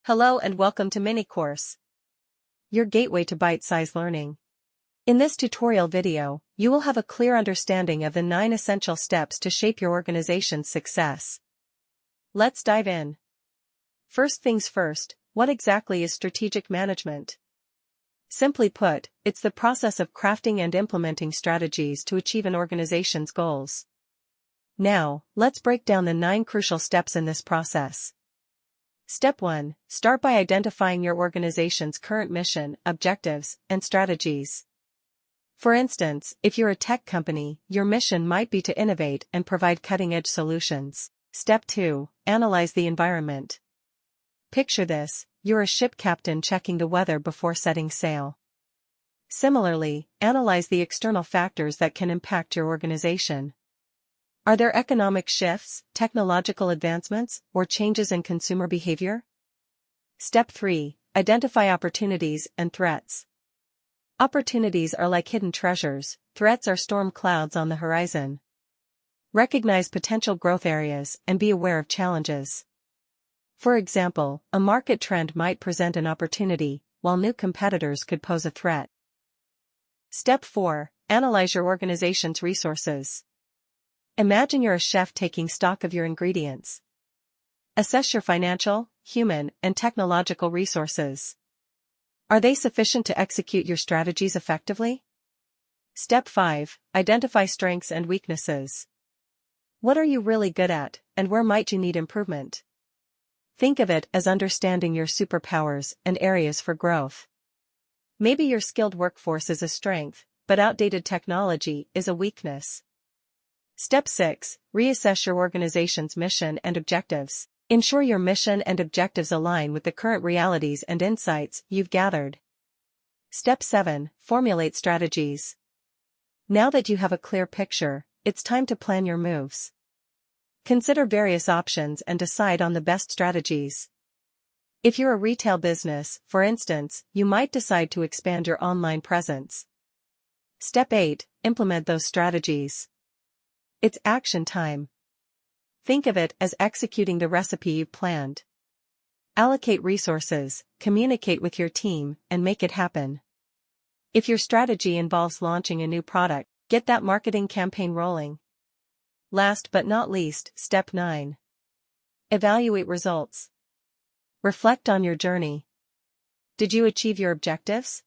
Hello and welcome to Mini Course, your gateway to bite-sized learning. In this tutorial video, you will have a clear understanding of the 9 essential steps to shape your organization's success. Let's dive in. First things first, what exactly is strategic management? Simply put, it's the process of crafting and implementing strategies to achieve an organization's goals. Now, let's break down the 9 crucial steps in this process. Step 1. Start by identifying your organization's current mission, objectives, and strategies. For instance, if you're a tech company, your mission might be to innovate and provide cutting-edge solutions. Step 2. Analyze the environment. Picture this: you're a ship captain checking the weather before setting sail. Similarly, analyze the external factors that can impact your organization. Are there economic shifts, technological advancements, or changes in consumer behavior? Step 3. Identify opportunities and threats. Opportunities are like hidden treasures, threats are storm clouds on the horizon. Recognize potential growth areas and be aware of challenges. For example, a market trend might present an opportunity, while new competitors could pose a threat. Step 4. Analyze your organization's resources. Imagine you're a chef taking stock of your ingredients. Assess your financial, human, and technological resources. Are they sufficient to execute your strategies effectively? Step 5. Identify strengths and weaknesses. What are you really good at, and where might you need improvement? Think of it as understanding your superpowers and areas for growth. Maybe your skilled workforce is a strength, but outdated technology is a weakness. Step 6. Reassess your organization's mission and objectives. Ensure your mission and objectives align with the current realities and insights you've gathered. Step 7. Formulate strategies. Now that you have a clear picture, it's time to plan your moves. Consider various options and decide on the best strategies. If you're a retail business, for instance, you might decide to expand your online presence. Step 8. Implement those strategies. It's action time. Think of it as executing the recipe you've planned. Allocate resources, communicate with your team, and make it happen. If your strategy involves launching a new product, get that marketing campaign rolling. Last but not least, step 9. Evaluate results. Reflect on your journey. Did you achieve your objectives?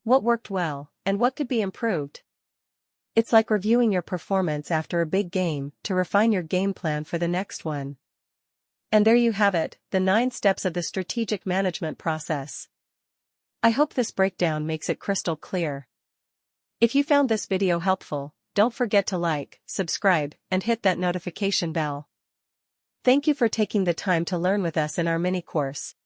What worked well, and what could be improved? It's like reviewing your performance after a big game to refine your game plan for the next one. And there you have it, the 9 steps of the strategic management process. I hope this breakdown makes it crystal clear. If you found this video helpful, don't forget to like, subscribe, and hit that notification bell. Thank you for taking the time to learn with us in our mini course.